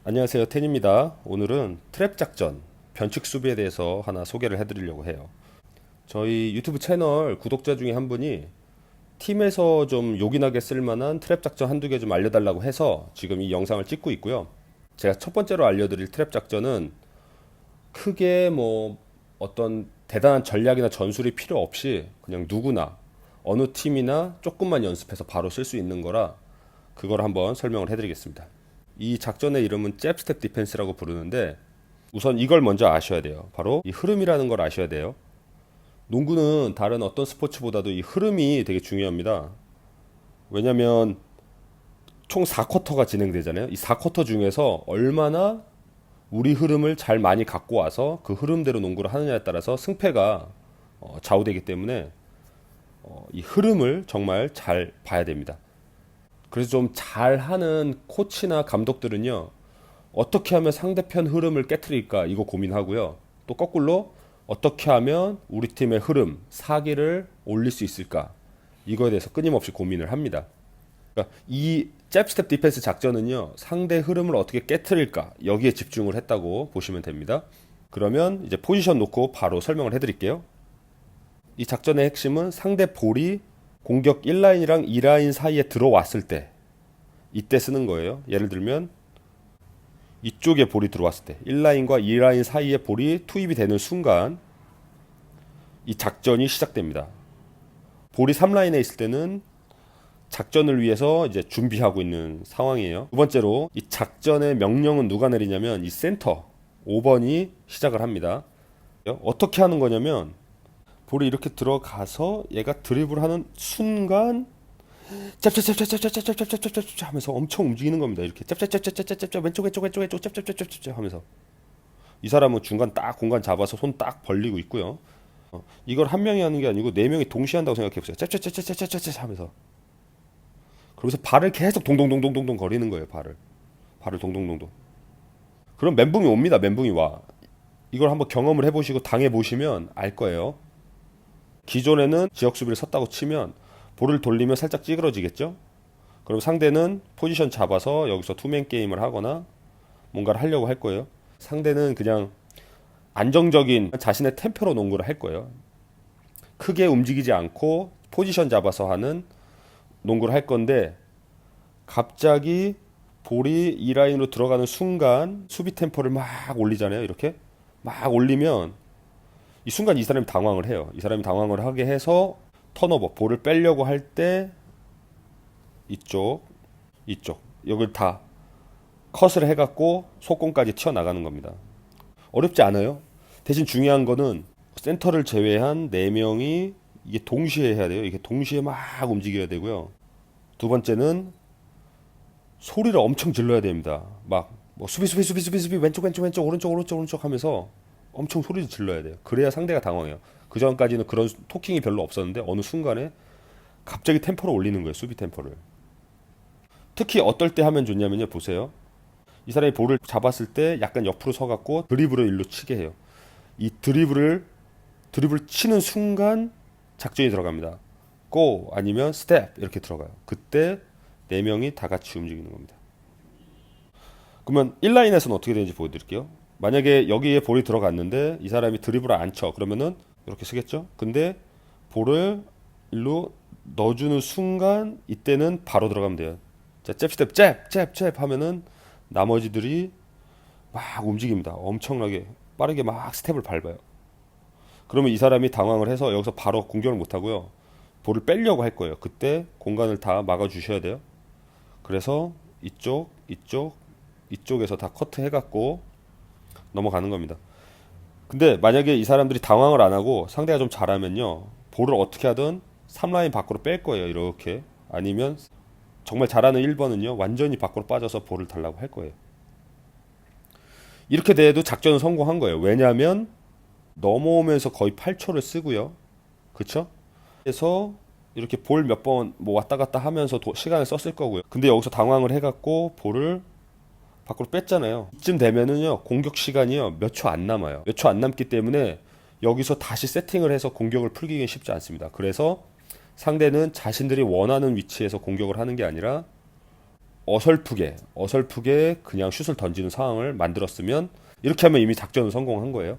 안녕하세요, 텐입니다. 오늘은 트랩 작전, 변칙 수비에 대해서 하나 소개를 해드리려고 해요. 저희 유튜브 채널 구독자 중에 한 분이 팀에서 좀 요긴하게 쓸만한 트랩 작전 한두 개 좀 알려달라고 해서 지금 이 영상을 찍고 있고요. 제가 첫 번째로 알려드릴 트랩 작전은 크게 어떤 대단한 전략이나 전술이 필요 없이 그냥 누구나 어느 팀이나 조금만 연습해서 바로 쓸 수 있는 거라 그걸 한번 설명을 해드리겠습니다. 이 작전의 이름은 잽스텝 디펜스라고 부르는데 우선 이걸 먼저 아셔야 돼요. 바로 이 흐름이라는 걸 아셔야 돼요. 농구는 다른 어떤 스포츠보다도 이 흐름이 되게 중요합니다. 왜냐면 총 4쿼터가 진행되잖아요. 이 4쿼터 중에서 얼마나 우리 흐름을 잘 많이 갖고 와서 그 흐름대로 농구를 하느냐에 따라서 승패가 좌우되기 때문에 이 흐름을 정말 잘 봐야 됩니다. 그래서 좀 잘하는 코치나 감독들은요, 어떻게 하면 상대편 흐름을 깨트릴까 이거 고민하고요. 또 거꾸로 어떻게 하면 우리 팀의 흐름, 사기를 올릴 수 있을까 이거에 대해서 끊임없이 고민을 합니다. 그러니까 이 잽스텝 디펜스 작전은요, 상대 흐름을 어떻게 깨트릴까 여기에 집중을 했다고 보시면 됩니다. 그러면 이제 포지션 놓고 바로 설명을 해드릴게요. 이 작전의 핵심은 상대 볼이 공격 1라인이랑 2라인 사이에 들어왔을 때 이때 쓰는 거예요. 예를 들면 이쪽에 볼이 들어왔을 때 1라인과 2라인 사이에 볼이 투입이 되는 순간 이 작전이 시작됩니다. 볼이 3라인에 있을 때는 작전을 위해서 이제 준비하고 있는 상황이에요. 두 번째로 이 작전의 명령은 누가 내리냐면 이 센터 5번이 시작을 합니다. 어떻게 하는 거냐면 볼이 이렇게 들어가서 얘가 드리블하는 순간 짭짭짭짭짭짭짭짭짭짭짭 하면서 엄청 움직이는 겁니다. 이렇게 짭짭짭짭짭짭짭 왼쪽 짭짭짭짭짭 하면서 이 사람은 중간 딱 공간 잡아서 손 딱 벌리고 있고요. 이걸 한 명이 하는 게 아니고 네 명이 동시에 한다고 생각해 보세요. 짭짭짭짭짭짭짭 하면서 그러면서 발을 계속 동동동동동동 거리는 거예요. 발을 동동동동. 그럼 멘붕이 옵니다. 멘붕이 와. 이걸 한번 경험을 해보시고 당해보시면 알 거예요. 기존에는 지역 수비를 섰다고 치면 볼을 돌리면 살짝 찌그러지겠죠? 그럼 상대는 포지션 잡아서 여기서 투맨 게임을 하거나 뭔가를 하려고 할 거예요. 상대는 그냥 안정적인 자신의 템포로 농구를 할 거예요. 크게 움직이지 않고 포지션 잡아서 하는 농구를 할 건데 갑자기 볼이 이 라인으로 들어가는 순간 수비 템포를 막 올리잖아요. 이렇게 막 올리면 이 순간 이 사람이 당황을 해요. 이 사람이 당황을 하게 해서 턴오버, 볼을 빼려고 할 때 이쪽 여기를 다 컷을 해갖고 속공까지 튀어나가는 겁니다. 어렵지 않아요. 대신 중요한 거는 센터를 제외한 4명이 이게 동시에 해야 돼요. 이게 동시에 막 움직여야 되고요. 두 번째는 소리를 엄청 질러야 됩니다. 막 뭐 수비 왼쪽 오른쪽 하면서 엄청 소리를 질러야 돼요. 그래야 상대가 당황해요. 그 전까지는 그런 토킹이 별로 없었는데 어느 순간에 갑자기 템포를 올리는 거예요. 수비 템포를. 특히 어떨 때 하면 좋냐면요. 보세요. 이 사람이 볼을 잡았을 때 약간 옆으로 서갖고 드리블을 일로 치게 해요. 이 드리블 치는 순간 작전이 들어갑니다. 고 아니면 스텝 이렇게 들어가요. 그때 4명이 다 같이 움직이는 겁니다. 그러면 1라인에서는 어떻게 되는지 보여드릴게요. 만약에 여기에 볼이 들어갔는데 이 사람이 드리블을 안 쳐. 그러면은 이렇게 쓰겠죠? 근데 볼을 일로 넣어주는 순간 이때는 바로 들어가면 돼요. 자, 잽스텝 잽 하면은 나머지들이 막 움직입니다. 엄청나게 빠르게 막 스텝을 밟아요. 그러면 이 사람이 당황을 해서 여기서 바로 공격을 못 하고요. 볼을 빼려고 할 거예요. 그때 공간을 다 막아 주셔야 돼요. 그래서 이쪽에서 다 커트 해갖고 넘어가는 겁니다. 근데 만약에 이 사람들이 당황을 안 하고 상대가 좀 잘하면요, 볼을 어떻게 하든 3라인 밖으로 뺄 거예요. 이렇게. 아니면 정말 잘하는 1번은요 완전히 밖으로 빠져서 볼을 달라고 할 거예요. 이렇게 돼도 작전은 성공한 거예요. 왜냐하면 넘어오면서 거의 8초를 쓰고요. 그쵸? 그래서 이렇게 볼 몇 번 뭐 왔다 갔다 하면서 시간을 썼을 거고요. 근데 여기서 당황을 해갖고 볼을 밖으로 뺐잖아요. 이쯤 되면은요 공격 시간이요 몇 초 안 남아요. 몇 초 안 남기 때문에 여기서 다시 세팅을 해서 공격을 풀기가 쉽지 않습니다. 그래서 상대는 자신들이 원하는 위치에서 공격을 하는 게 아니라 어설프게 그냥 슛을 던지는 상황을 만들었으면, 이렇게 하면 이미 작전은 성공한 거예요.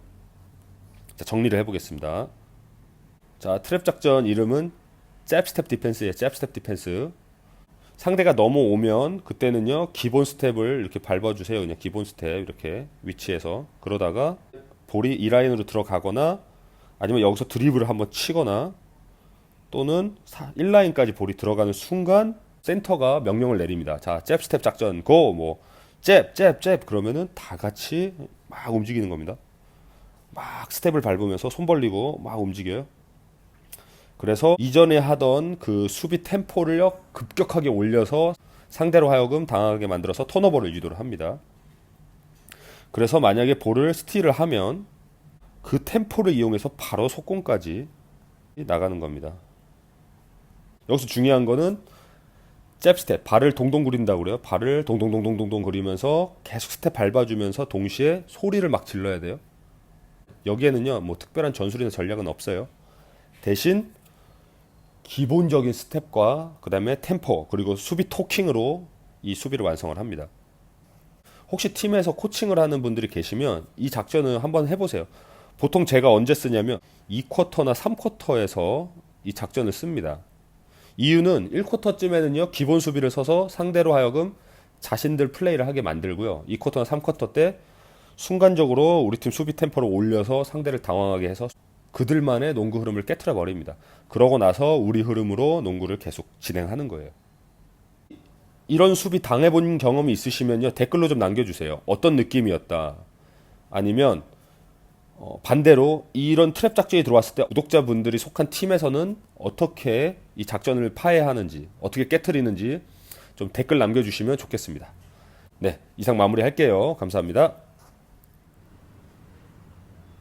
자, 정리를 해보겠습니다. 자, 트랩 작전 이름은 잽 스텝 디펜스예요. 잽 스텝 디펜스. 상대가 넘어오면 그때는요, 기본 스텝을 이렇게 밟아주세요. 그냥 기본 스텝 이렇게 위치에서. 그러다가 볼이 이 라인으로 들어가거나, 아니면 여기서 드리블을 한번 치거나, 또는 1라인까지 볼이 들어가는 순간 센터가 명령을 내립니다. 자, 잽 스텝 작전 고! 뭐 잽 그러면은 다 같이 막 움직이는 겁니다. 막 스텝을 밟으면서 손 벌리고 막 움직여요. 그래서 이전에 하던 그 수비 템포를 급격하게 올려서 상대로 하여금 당하게 만들어서 턴오버를 유도를 합니다. 그래서 만약에 볼을 스틸을 하면 그 템포를 이용해서 바로 속공까지 나가는 겁니다. 여기서 중요한 거는 잽 스텝, 발을 동동 구린다고 그래요. 발을 동동동동동동 그리면서 계속 스텝 밟아주면서 동시에 소리를 막 질러야 돼요. 여기에는요, 뭐 특별한 전술이나 전략은 없어요. 대신 기본적인 스텝과 그 다음에 템포, 그리고 수비 토킹으로 이 수비를 완성을 합니다. 혹시 팀에서 코칭을 하는 분들이 계시면 이 작전을 한번 해보세요. 보통 제가 언제 쓰냐면 2쿼터나 3쿼터에서 이 작전을 씁니다. 이유는 1쿼터쯤에는요, 기본 수비를 서서 상대로 하여금 자신들 플레이를 하게 만들고요. 2쿼터나 3쿼터 때 순간적으로 우리 팀 수비 템포를 올려서 상대를 당황하게 해서 그들만의 농구 흐름을 깨트려 버립니다. 그러고 나서 우리 흐름으로 농구를 계속 진행하는 거예요. 이런 수비 당해본 경험이 있으시면요, 댓글로 좀 남겨주세요. 어떤 느낌이었다. 아니면 반대로 이런 트랩 작전이 들어왔을 때 구독자분들이 속한 팀에서는 어떻게 이 작전을 파해하는지, 어떻게 깨트리는지 좀 댓글 남겨주시면 좋겠습니다. 네, 이상 마무리할게요. 감사합니다.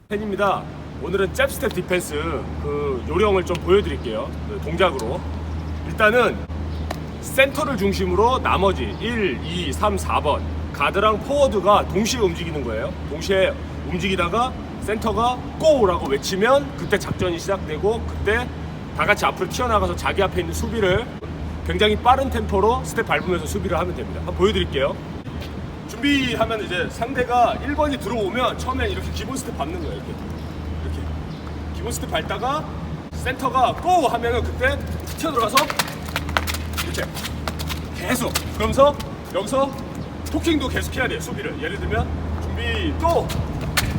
팬입니다. 오늘은 잽 스텝 디펜스 그 요령을 좀 보여드릴게요. 그 동작으로. 일단은 센터를 중심으로 나머지 1, 2, 3, 4번 가드랑 포워드가 동시에 움직이는 거예요. 동시에 움직이다가 센터가 고라고 외치면 그때 작전이 시작되고, 그때 다 같이 앞으로 튀어나가서 자기 앞에 있는 수비를 굉장히 빠른 템포로 스텝 밟으면서 수비를 하면 됩니다. 한번 보여드릴게요. 준비하면 이제 상대가 1번이 들어오면 처음엔 이렇게 기본 스텝 밟는 거예요. 이렇게 기본 스텝 밟다가 센터가 고 하면은 그때 튀어들어가서 이렇게 계속, 그러면서 여기서 토킹도 계속 해야 돼요. 수비를 예를 들면 준비 또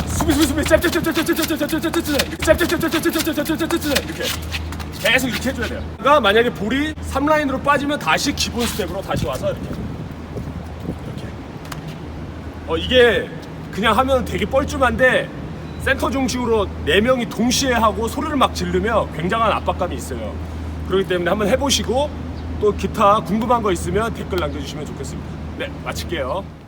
수비 이렇게 계속 이렇게 해줘야 돼요. 그러니까 만약에 볼이 3라인으로 빠지면 다시 기본 스텝으로 다시 와서 이렇게 이게 그냥 하면 되게 뻘쭘한데 센터 중심으로 4명이 동시에 하고 소리를 막 지르면 굉장한 압박감이 있어요. 그렇기 때문에 한번 해보시고 또 기타 궁금한 거 있으면 댓글 남겨주시면 좋겠습니다. 네, 마칠게요.